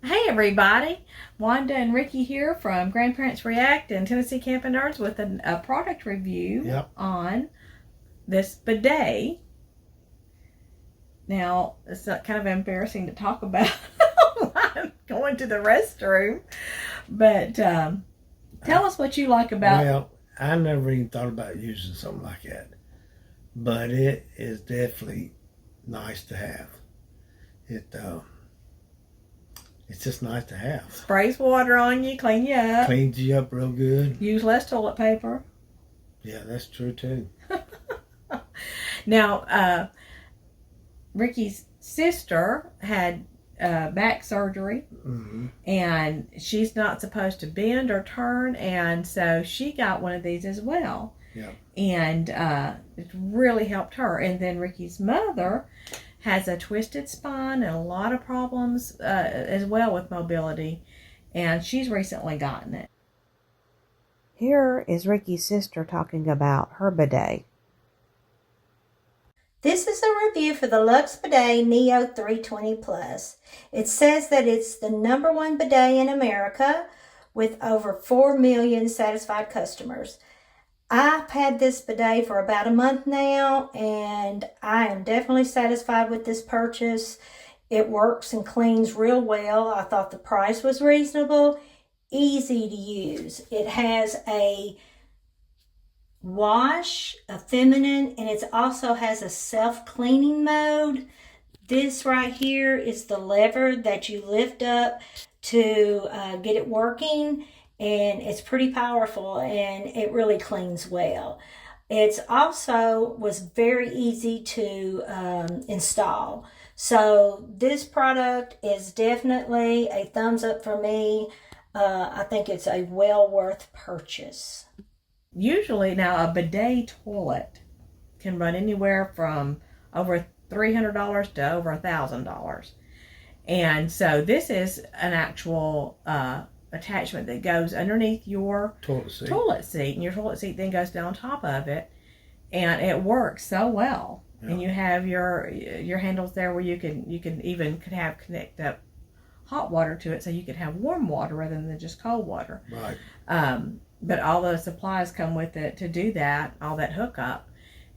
Hey everybody, Wanda and Ricky here from Grandparents React and Tennessee Camping Nerds with a product review on this bidet. Now, it's kind of embarrassing to talk about while I'm going to the restroom, but tell us what you like about it. Well, I never even thought about using something like that, but it is definitely nice to have. It's just nice to have. Sprays water on you, clean you up. Cleans you up real good. Use less toilet paper. Yeah, that's true too. Now, Ricky's sister had back surgery, and she's not supposed to bend or turn, and so she got one of these as well. Yeah. And it really helped her. And then Ricky's mother has a twisted spine and a lot of problems as well with mobility, and she's recently gotten it. Here is Ricky's sister talking about her bidet. This is a review for the LUXE Bidet NEO 320 Plus. It says that it's the #1 bidet in America with over 4 million satisfied customers. I've had this bidet for about a month now, and I am definitely satisfied with this purchase. It works and cleans real well. I thought the price was reasonable, easy to use. It has a wash, a feminine, and it also has a self-cleaning mode. This right here is the lever that you lift up to get it working, and it's pretty powerful and it really cleans well. It's also was very easy to install. So this product is definitely a thumbs up for me. I think it's a well worth purchase. Usually now a bidet toilet can run anywhere from over $300 to over $1,000. And so this is an actual attachment that goes underneath your toilet seat, and your toilet seat then goes down on top of it, and it works so well. Yeah. And you have your handles there where you can even connect up hot water to it, so you could have warm water rather than just cold water. Right. But all the supplies come with it to do that, all that hookup,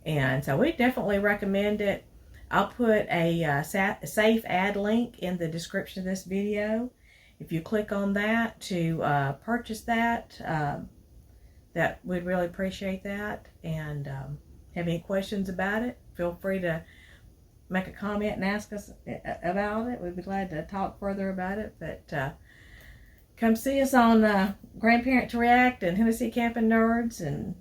and so we definitely recommend it. I'll put a safe ad link in the description of this video. If you click on that to purchase that, that we'd really appreciate that. And have any questions about it, feel free to make a comment and ask us about it. We'd be glad to talk further about it. But come see us on Grandparents React and Tennessee Camping Nerds, and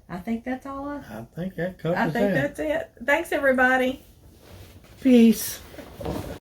I think that's all. I think that covers it. I think that's it. Thanks, everybody. Peace.